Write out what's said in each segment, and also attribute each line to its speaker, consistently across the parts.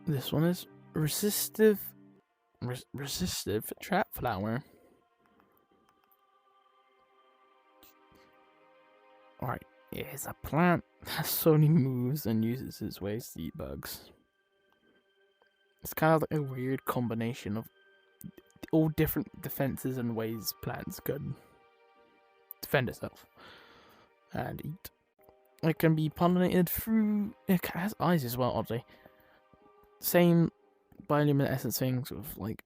Speaker 1: This one is resistive. Resistive trap flower. Alright, it is a plant that slowly moves and uses its ways to eat bugs. It's kind of like a weird combination of all different defenses and ways plants could defend itself and eat. It can be pollinated through. It has eyes as well, oddly. Same bioluminescent things with like.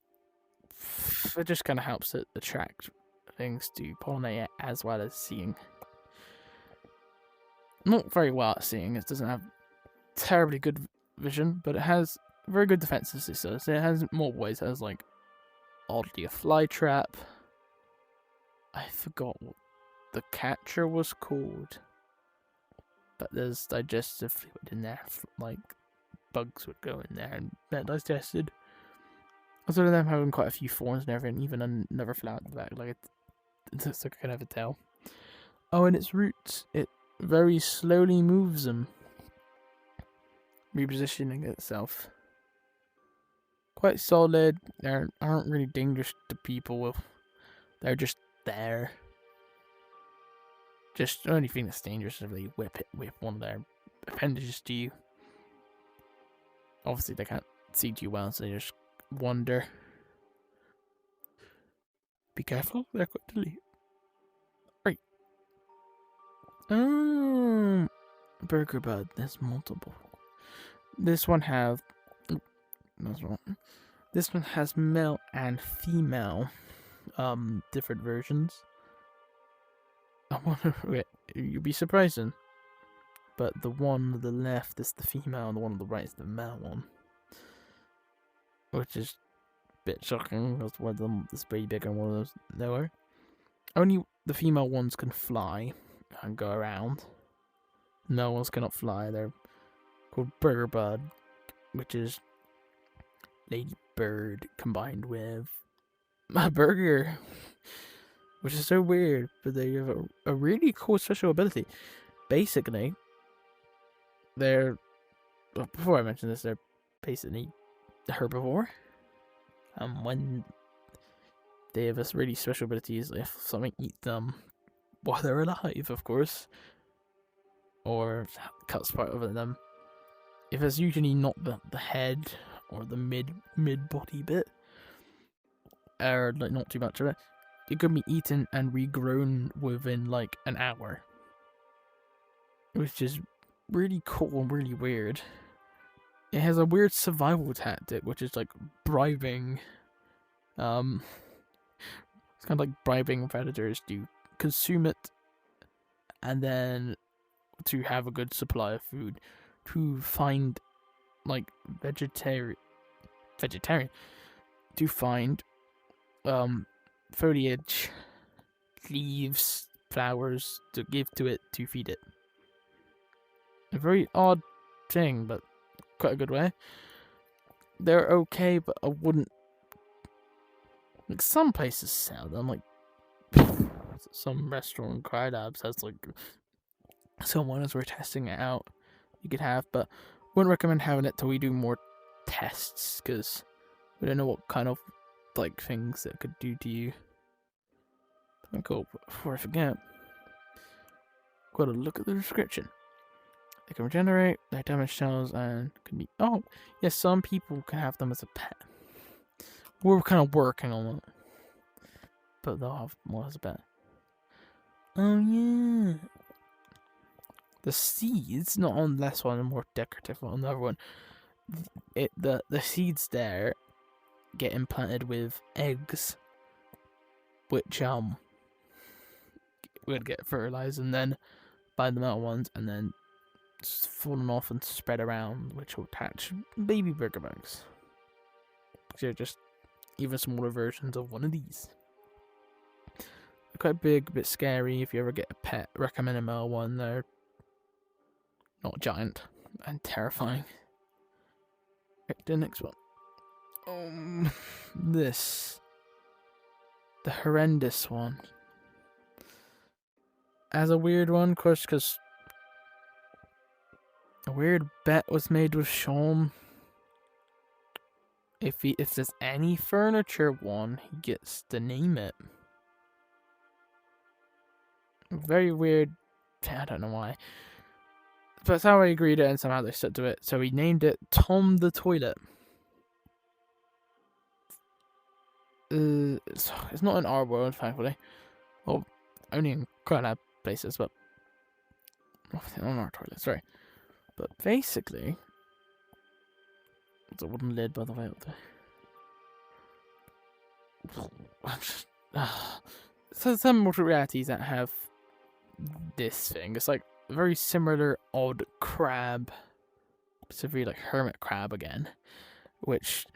Speaker 1: It just kind of helps it attract things to pollinate it as well as seeing. Not very well at seeing. It doesn't have terribly good vision, but it has very good defenses. So it has more ways. It has like oddly a fly trap. I forgot what the catcher was called, but there's digestive fluid in there. Like bugs would go in there and they're digested. Other than them having quite a few thorns and everything, even another flower at the back, like it's like I can never tell. Oh, and its roots, it very slowly moves them, repositioning itself. Quite solid. They aren't really dangerous to people. They're just there. Just the only thing that's dangerous is if they whip one of their appendages to you. Obviously, they can't see too well, so they just wander. Be careful, they're quite deadly. Right. Burger bud. There's multiple. This one have. That's wrong. This one has male and female, different versions. I wonder. Wait, you'd be surprising, but the one on the left is the female, and the one on the right is the male one, which is a bit shocking because one of them is way bigger and one of them's lower. Only the female ones can fly and go around. No ones cannot fly. They're called burger bud, which is ladybird combined with a burger, which is so weird, but they have a really cool special ability. Basically, they're, before I mention this, they're basically herbivore. When they have this really special ability is if something eats them while they're alive, of course, or cuts part of them. If it's usually not the head or the mid body bit, or like not too much of it, it could be eaten and regrown within like an hour, which is really cool and really weird. It has a weird survival tactic, which is like bribing. It's kind of like bribing predators to consume it, and then to have a good supply of food, to find like vegetarian to find foliage, leaves, flowers to give to it to feed it. A very odd thing, but quite a good way. They're okay, but I wouldn't. Like some places sell them, like some restaurant Cry Labs has like someone as we're testing it out. You could have, but wouldn't recommend having it till we do more tests because we don't know what kind of like things it could do to you. Cool. Before I forget, gotta look at the description. They can regenerate, their damage cells, and can be. Oh, yes, some people can have them as a pet. We're kind of working on it, but they'll have more as a pet. Oh yeah. The seeds, not on this one, more decorative on the other one. The seeds there get implanted with eggs, which would get fertilized and then by the metal ones, and then fallen off and spread around, which will attach baby burger bugs. They're just even smaller versions of one of these. They're quite big, a bit scary. If you ever get a pet, recommend a male one. They're not giant and terrifying. Right, the next one. This. The horrendous one. As a weird one, of course, because a weird bet was made with Sean If there's any furniture one, he gets to name it. Very weird. I don't know why. But that's how I agreed it, and somehow they stuck to it. So he named it Tom the Toilet. It's not in our world, thankfully. Well, only in Cry Lab places, but on our toilets, sorry. But basically, it's a wooden lid, by the way. So some mortal realities that have this thing. It's like a very similar odd crab, specifically like hermit crab again, which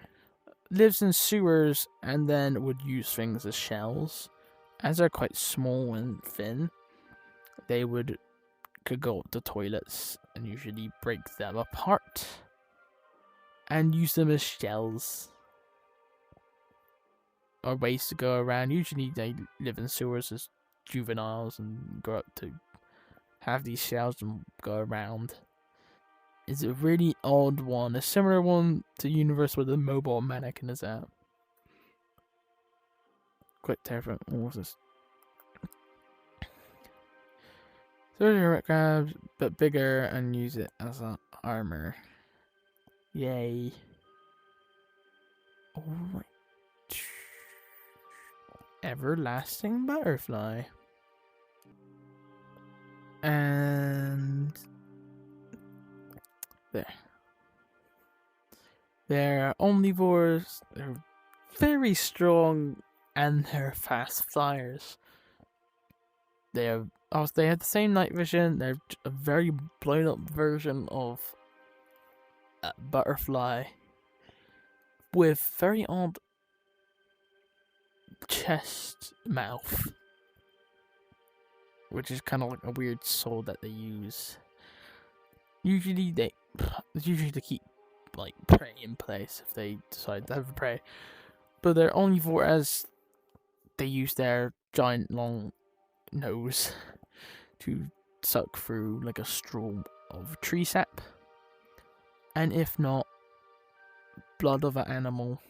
Speaker 1: lives in sewers and then would use things as shells. As they're quite small and thin, they could go up to toilets and usually break them apart and use them as shells or ways to go around. Usually they live in sewers as juveniles and grow up to have these shells and go around. It's a really odd one, a similar one to Universe where the mobile mannequin is at. Quite terrifying. What was this? 30 hermit crabs, but bigger, and use it as an armor. Yay. Oh my. Everlasting butterfly. And there. They're omnivores, they're very strong, and they're fast flyers. They have the same night vision. They're a very blown up version of a butterfly with very odd chest mouth, which is kind of like a weird soul that they use. Usually they keep like prey in place if they decide to have a prey, but they're omnivore as they use their giant long nose to suck through like a straw of tree sap, and if not, blood of an animal,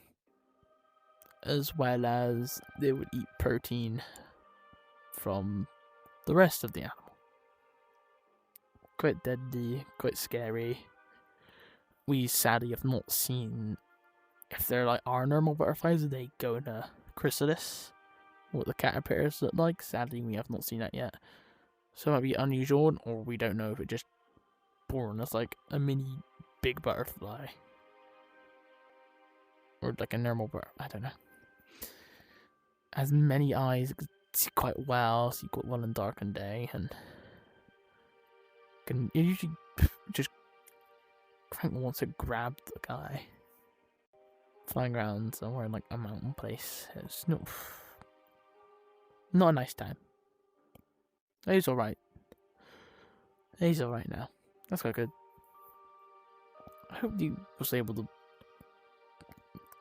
Speaker 1: as well as they would eat protein from the rest of the animal. Quite deadly, quite scary. We sadly have not seen if they're like our normal butterflies, they go in a chrysalis, what the caterpillars look like. Sadly, we have not seen that yet. So it might be unusual, or we don't know if it just born as like a mini big butterfly. Or like a normal butterfly, I don't know. Has many eyes, see quite well, see quite well in dark and day, and can usually just wants to grab the guy. Flying around somewhere in like a mountain place. It's not a nice time. He's alright. He's alright now. That's quite good. I hope he was able to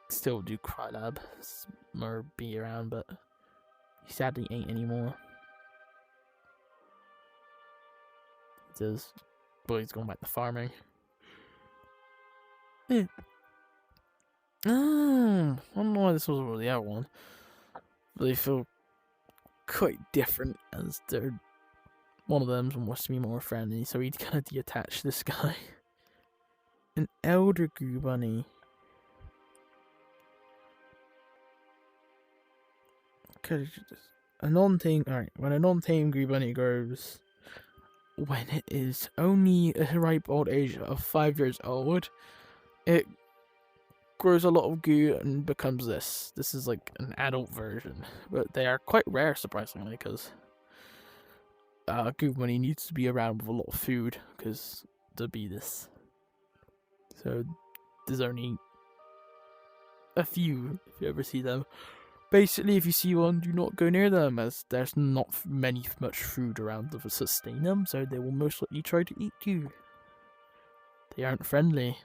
Speaker 1: still do Cry Lab or be around, but he sadly ain't anymore. He does. But he's going back to farming. Yeah. I don't know why this was the other one. But they feel quite different as they're one of them wants to be more friendly, so he'd kind of detach this guy. An elder Goo Bunny. A non-tame. Alright, when a non-tame Goo Bunny grows, when it is only a ripe old age of 5 years old, it grows a lot of goo and becomes this. This is like an adult version, but they are quite rare, surprisingly, because Goo Bunny needs to be around with a lot of food because to be this. So there's only a few if you ever see them. Basically, if you see one, do not go near them, as there's not much food around to sustain them, so they will most likely try to eat you. They aren't friendly.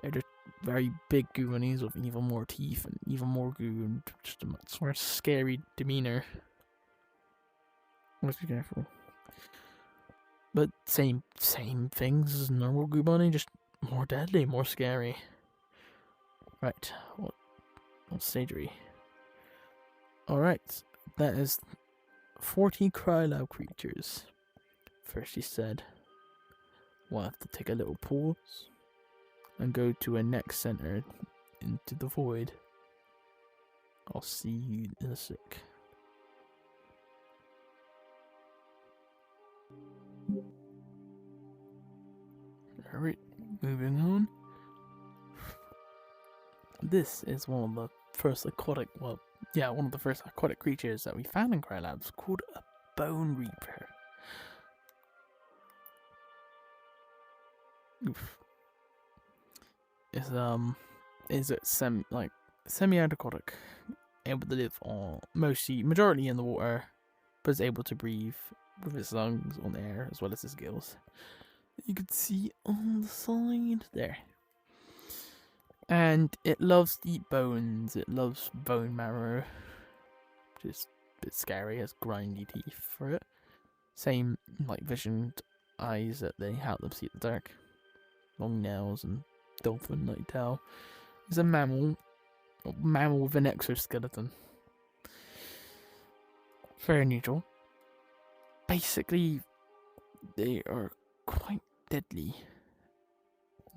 Speaker 1: They're just very big Goo Bunnies with even more teeth and even more goo and just a much more scary demeanor. Must be careful. But same things as normal Goo Bunny, just more deadly, more scary. Right, what stage are we? Alright, that is 40 Cry Lab creatures. First he said, we'll have to take a little pause and go to a next center into the void. I'll see you in a sec. Alright, moving on. This is one of the first aquatic, one of the first aquatic creatures that we found in Cry Labs, called a Bone Reaper. Oof. Is it semi-aquatic, able to live on majority in the water, but is able to breathe with its lungs on air as well as its gills. You can see on the side there. And it loves to eat bones. It loves bone marrow, which is a bit scary. It has grindy teeth for it. Same like visioned eyes that they help them see in the dark. Long nails and dolphin-like tail. It's a mammal with an exoskeleton. Very unusual. Basically, they are quite deadly.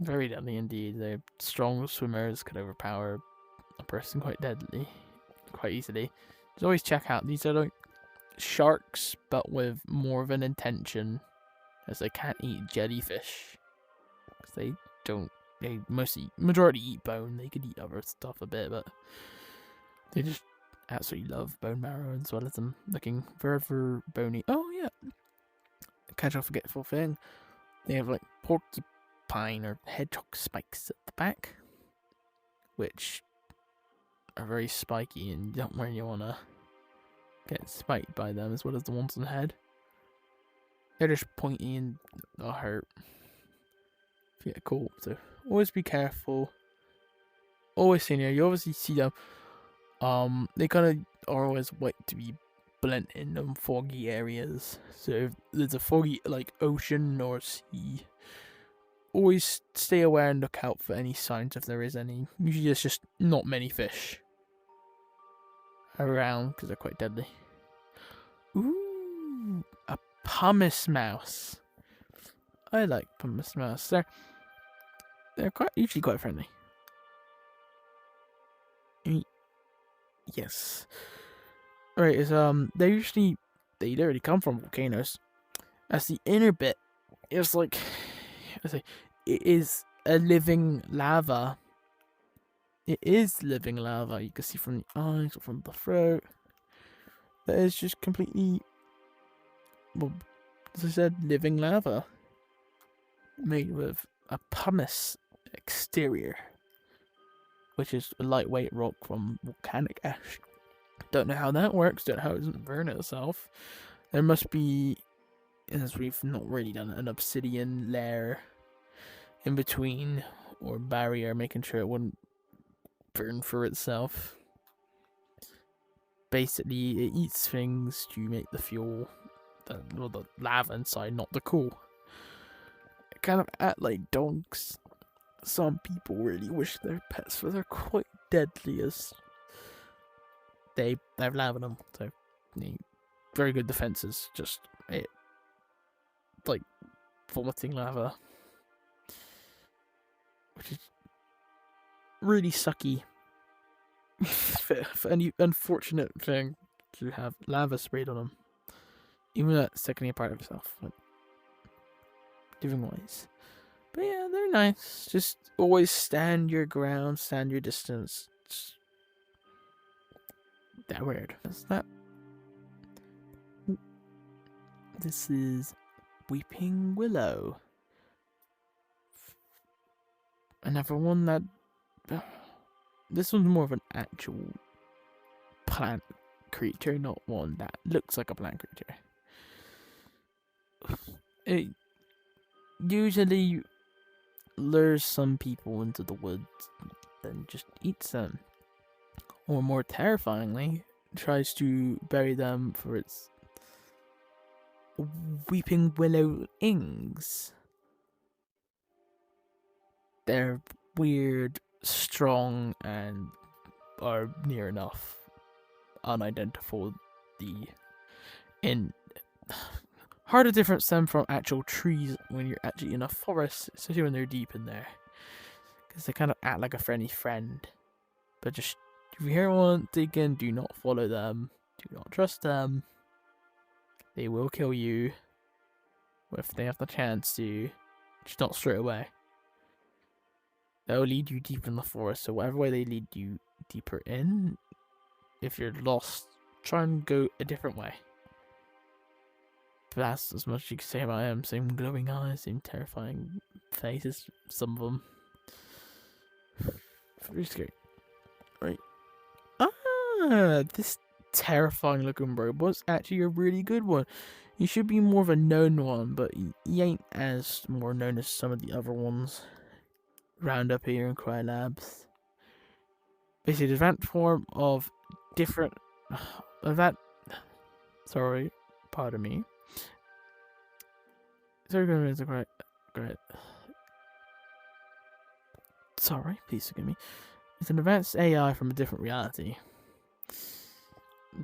Speaker 1: Very deadly indeed. They're strong swimmers, could overpower a person quite easily. Just always check out, these are like sharks, but with more of an intention, as they can't eat jellyfish. Because they majority eat bone. They could eat other stuff a bit, but they just absolutely love bone marrow as well as them looking forever bony. Oh yeah, catch a forgetful thing. They have like porcupine or hedgehog spikes at the back, which are very spiky and you don't really want to get spiked by them, as well as the ones on the head. They're just pointy and they'll hurt. Yeah, cool. So always be careful. Always see near. You obviously see them. They kind of are always like to be blent in them foggy areas. So if there's a foggy like ocean or sea, always stay aware and look out for any signs if there is any. Usually there's just not many fish around because they're quite deadly. Ooh, a Pumice Mouse. I like Pumice Mouse. They're usually quite friendly. Yes. Alright, they literally come from volcanoes. As the inner bit is like, it is a living lava. It is living lava. You can see from the eyes or from the throat. That is just completely, well, as I said, living lava. Made with a pumice exterior, which is a lightweight rock from volcanic ash. Don't know how that works, don't know how it doesn't burn itself. There must be, as we've not really done, an obsidian layer in between, or barrier, making sure it wouldn't burn for itself. Basically, it eats things to make the fuel, the lava inside, not the cool. It kind of act like dogs. Some people really wish they're pets, for they're quite deadly as they have lava in them. So, very good defenses. Just like vomiting lava, which is really sucky. For any unfortunate thing to have lava sprayed on them, even that seconding a part of itself, like living wise. But yeah, they're nice. Just always stand your ground, stand your distance. It's that weird. Is that? This is Weeping Willow. Another one that. This one's more of an actual plant creature, not one that looks like a plant creature. It usually lures some people into the woods, then just eats them. Or more terrifyingly, tries to bury them for its weeping willow ings. They're weird strong and are near enough unidentifiable. Hard to differentiate them from actual trees when you're actually in a forest, especially when they're deep in there, because they kind of act like a friendly friend. But just if you hear one digging, do not follow them. Do not trust them. They will kill you if they have the chance to. Just not straight away. They'll lead you deep in the forest, so whatever way they lead you deeper in, if you're lost, try and go a different way. But that's as much as you can say about him. Same glowing eyes, same terrifying faces, some of them. Very scary. Right. This terrifying looking robot's actually a really good one. He should be more of a known one, but he ain't as more known as some of the other ones round up here in Cry Labs. Basically, the advanced form of different... Sorry, pardon me. Sorry, great. Sorry, please forgive me. It's an advanced AI from a different reality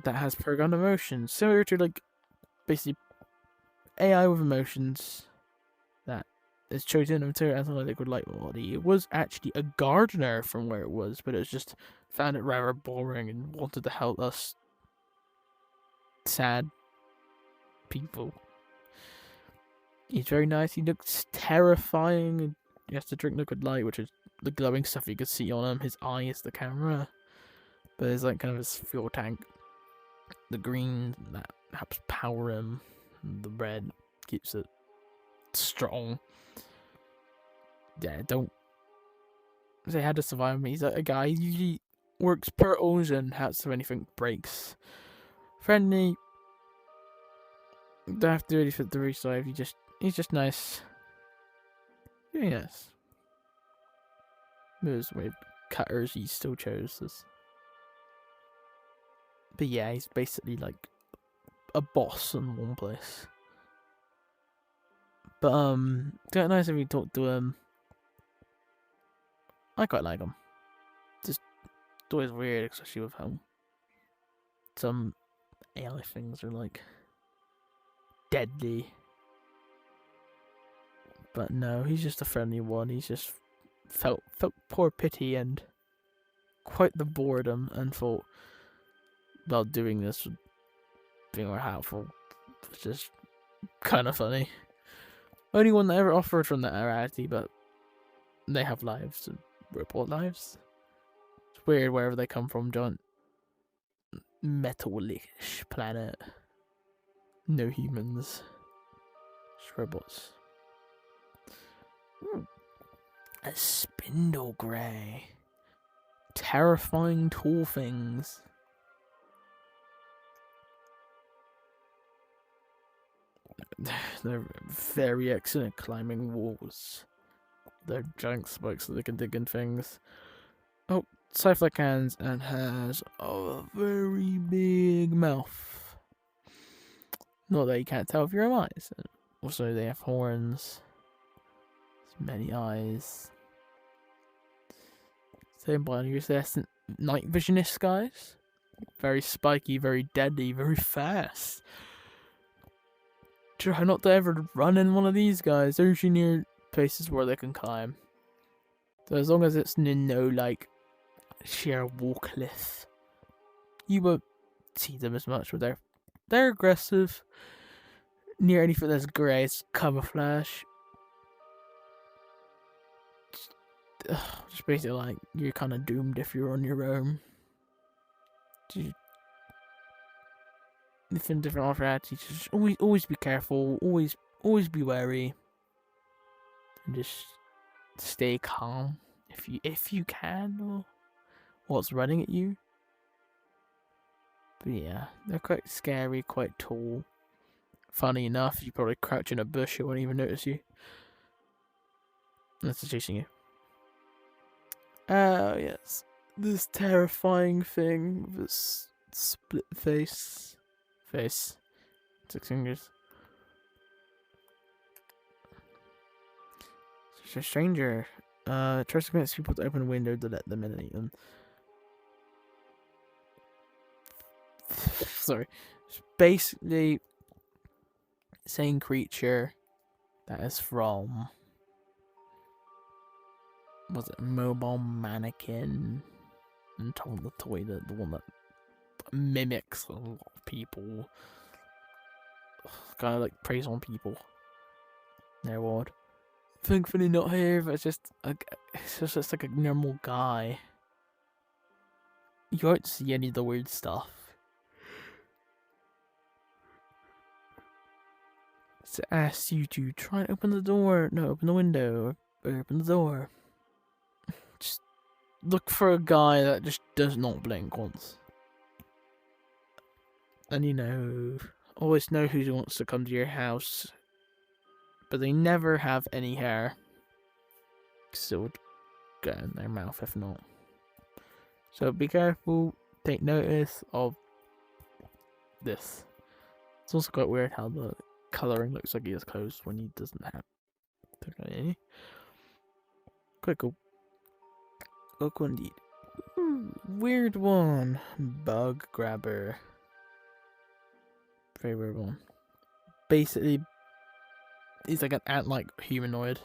Speaker 1: that has programmed emotions, similar to like basically AI with emotions that is chosen into as a liquid light body. It was actually a gardener from where it was, but it was just found it rather boring and wanted to help us sad people. He's very nice. He looks terrifying. He has to drink liquid light, which is the glowing stuff you can see on him. His eye is the camera, but it's like kind of his fuel tank. The green that helps power him. The red keeps it strong. Yeah, don't say how to survive him. He's a guy. He usually works per ocean. Has if anything breaks. Friendly. Don't have to do anything to resurvive. He's just nice. Yeah, yes. Moves with cutters. He still chose this. But yeah, he's basically like a boss in one place. But it's nice if you talk to him. I quite like him. Just always weird, especially with how some AI things are like deadly. But no, he's just a friendly one. He's just felt poor pity and quite the boredom, and thought about doing this would be more helpful. It's just kind of funny. Only one that ever offered from that reality, but they have lives and report lives. It's weird wherever they come from, giant metal-ish planet. No humans. Just robots. A Spindal Grey. Terrifying tall things. They're very excellent at climbing walls. They're giant spikes that they can dig in things. Oh, sight-like hands and has a very big mouth. Not that you can't tell with your own eyes. Also, they have horns. Many eyes. Same body as their night visionist guys. Very spiky, very deadly, very fast. Try not to ever run in one of these guys. They're usually near places where they can climb. So as long as it's no like sheer wall cliff, you won't see them as much. But they're aggressive. Near anything that's grey, it's camouflage. Just basically like you're kind of doomed if you're on your own. Different opportunities. Just always be careful. Always be wary. And just stay calm if you can, or what's running at you. But yeah, they're quite scary, quite tall. Funny enough, you probably crouch in a bush, it won't even notice you. That's chasing you. Oh yes, this terrifying thing, this split face, 6 fingers. Sinister Stranger, Tries to convince people to open a window to let them in and eat them. Sorry. It's basically same creature that is from, was it Mobile Mannequin and Tom the Toilet, the one that mimics a lot of people, kind of like preys on people. They're odd. Thankfully not here, but it's just like a normal guy. You won't see any of the weird stuff. So it asks you to try and open the door. No, open the window. Or open the door. Just look for a guy that just does not blink once. And you know, always know who wants to come to your house. But they never have any hair. Because it would get in their mouth if not. So be careful. Take notice of this. It's also quite weird how the colouring looks like he has clothes when he doesn't have. Okay. Quite cool. Quite cool indeed. Weird one. Bug grabber. Very weird one. Basically, he's like an ant-like humanoid.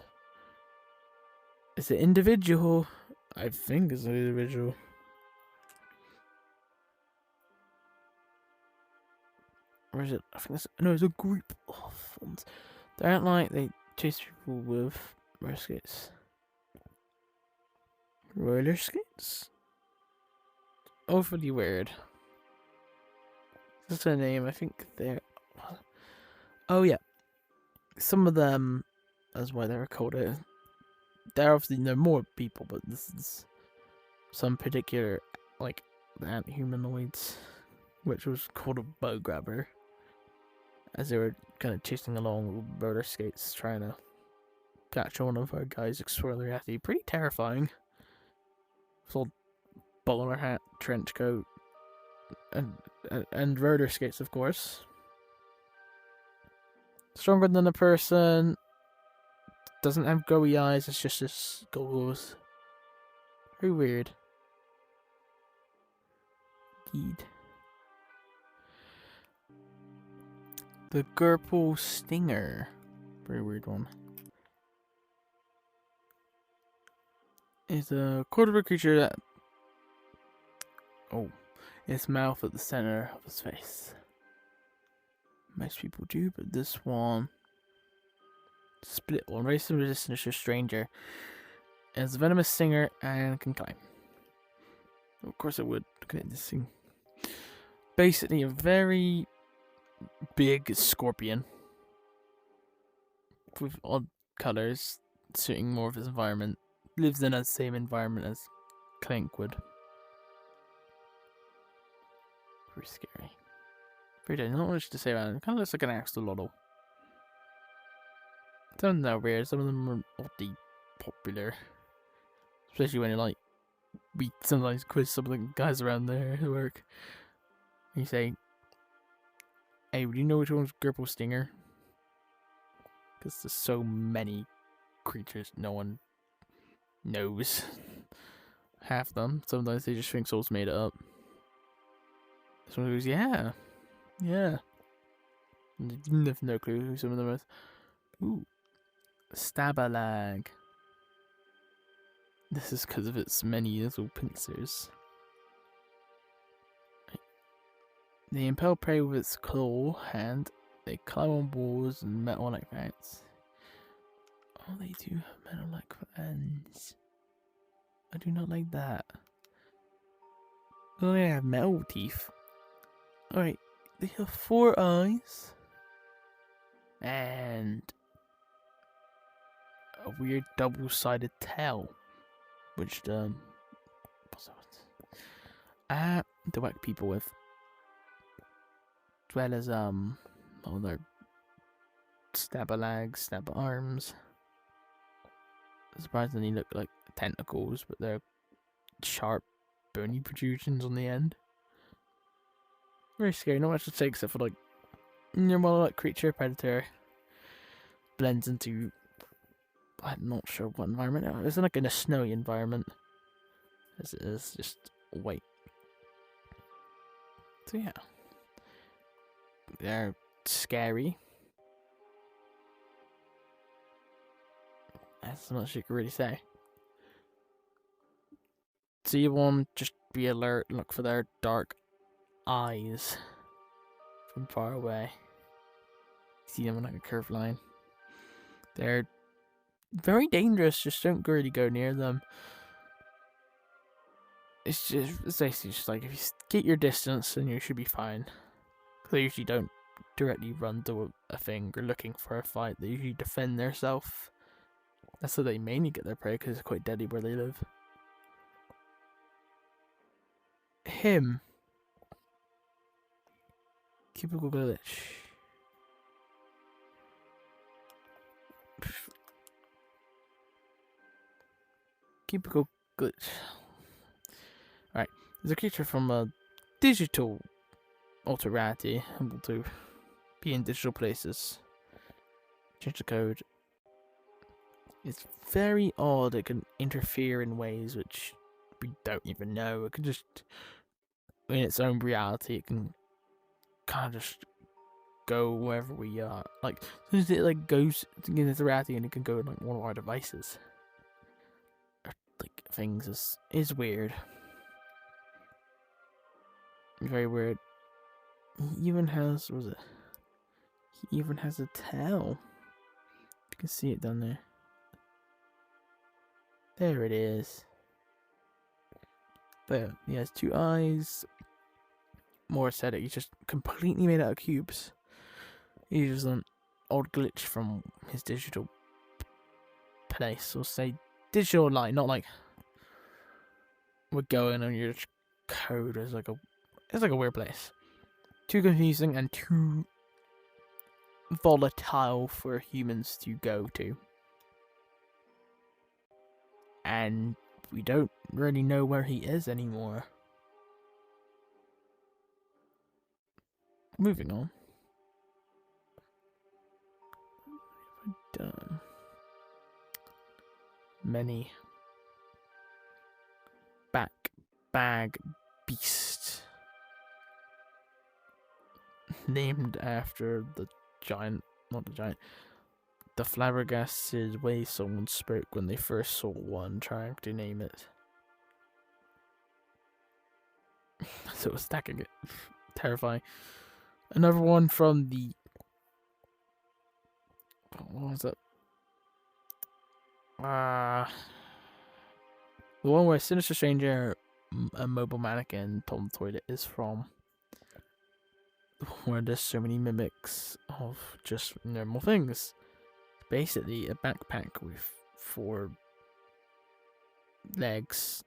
Speaker 1: It's an individual. I think it's an individual. Or is it? I think it's, no, it's a group of ones. They aren't like they chase people with roller skates. Roller skates? Awfully weird. That's their name. I think they're. Oh yeah, some of them. That's why they're called it. They're obviously no more people, but this is some particular like ant humanoids, which was called a bow grabber. As they were kind of chasing along with roller skates, trying to catch one of our guys exploring the attic. Pretty terrifying. Full bowler hat, trench coat, and roller skates, of course. Stronger than a person. Doesn't have glowy eyes. It's just his goggles. Very weird. Indeed. The Gerrpel Stinger. Very weird one. It's a quarter creature that. Oh. Its mouth at the center of his face. Most people do, but this one. Split one. Very similar to Sinister Stranger. It's a venomous stinger and can climb. Of course it would. Look at this thing. Basically a very big scorpion with odd colours suiting more of his environment. Lives in the same environment as Clank would. Very scary. Very dead. Not much to say about him. Kind of looks like an axolotl. Some of them are weird. Some of them are oddly popular. Especially when you like, we sometimes quiz some of the guys around there who work. And you say, hey, do you know which one's Gerrpel Stinger? Because there's so many creatures no one knows. Half them. Sometimes they just think someone's made it up. This one goes, yeah. Yeah. And you have no clue who some of them is. Ooh. Stabalag. This is because of its many little pincers. They impel prey with its claw hand. They climb on walls and metal-like fangs. Oh, they do have metal-like fangs. I do not like that. Oh, they have metal teeth. Alright, they have 4 eyes. And a weird double-sided tail. Which, what's that? To whack people with. As well as, all their Stabalag, stab arms. Surprisingly look like tentacles, but they're sharp, bony protrusions on the end. Very scary, not much to say except for like, you're more like creature, predator. Blends into I'm not sure what environment. It's like in a snowy environment. As it is, just white. So yeah. They're scary. That's as much as you can really say. See one, just be alert, look for their dark eyes from far away. See them on like a curved line. They're very dangerous, just don't really go near them. It's basically just like if you keep your distance, then you should be fine. They usually don't directly run to a thing or looking for a fight. They usually defend themselves. That's how they mainly get their prey, because it's quite deadly where they live. Him. Cubical Glitch. Cubical Glitch. Alright, there's a creature from a digital altered reality, able to be in digital places. Change the code. It's very odd. It can interfere in ways which we don't even know. It can just, in its own reality, it can kind of just go wherever we are. Like, as soon as it like goes in its reality, and it can go in like one of our devices. Or, like, things is weird. Very weird. He even has, what was it? He even has a tail. You can see it down there. There it is. But he has 2 eyes. More aesthetic. He's just completely made out of cubes. He uses an old glitch from his digital place. Or say digital line, not like we're going on your code. It's like a weird place. Too confusing and too volatile for humans to go to. And we don't really know where he is anymore. Moving on. Done. Many. Backbag Beast. Named after the giant, not the giant, the flabbergasted way someone spoke when they first saw one trying to name it. So it was stacking it. Terrifying. Another one from the... What was it? The one where Sinister Stranger, a mobile mannequin, told the toilet is from. Where there's so many mimics of just normal things. Basically, a backpack with 4 legs,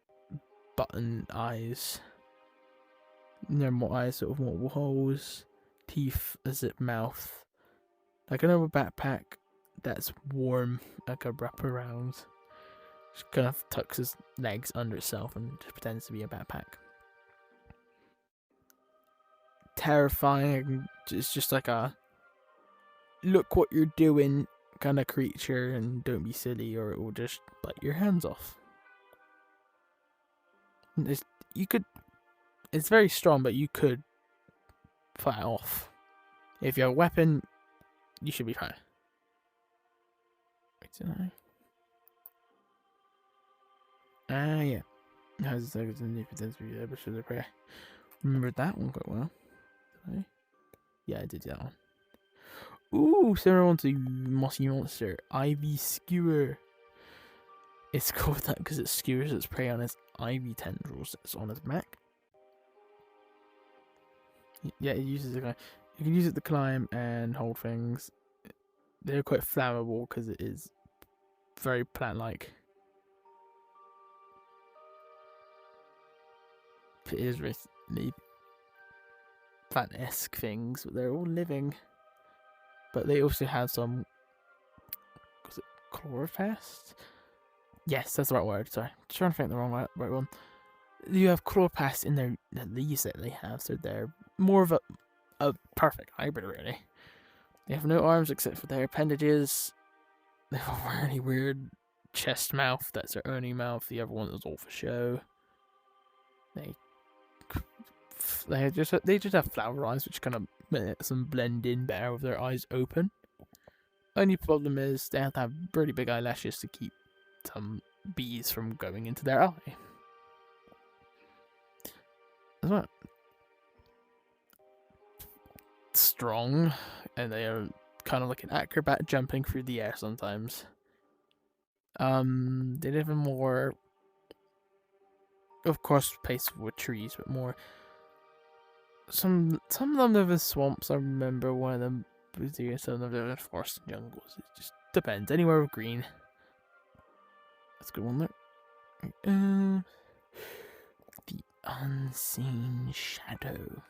Speaker 1: button eyes, normal eyes, sort of multiple holes, teeth, a zip mouth, like another backpack that's warm, like a wraparound. Just kind of tucks his legs under itself and just pretends to be a backpack. Terrifying. It's just like a look what you're doing kind of creature, and don't be silly or it will just bite your hands off. It's very strong, but you could fight it off. If you have a weapon, you should be fine. Wait, did I? Yeah. Has the pretends to be able to pray. Remember that one quite well. Did I? Yeah, I did that one. Ooh, similar one to Mossy Monster, Ivy Skewer. It's called that because it skewers its prey on its ivy tendrils that's on its back. Yeah, it uses it. You can use it to climb and hold things. They're quite flammable because it is very plant-like. It is really plant-esque things, but they're all living. But they also have some... Was it chloroplast? Yes, that's the right word. Sorry, I'm trying to think the right one. You have chloroplast in their leaves that they have, so they're more of a perfect hybrid, really. They have no arms except for their appendages. They have a really weird chest mouth. That's their only mouth. The other one is all for show. They just have flower eyes, which kind of makes them blend in better with their eyes open. Only problem is they have to have really big eyelashes to keep some bees from going into their eye. As well. Strong, and they are kind of like an acrobat jumping through the air sometimes. They live in more, of course, places with trees, but more. Some of them live in swamps. I remember one of them was doing some of them live in forests and jungles. It just depends. Anywhere with green. That's a good one there. The Unseen Shadow.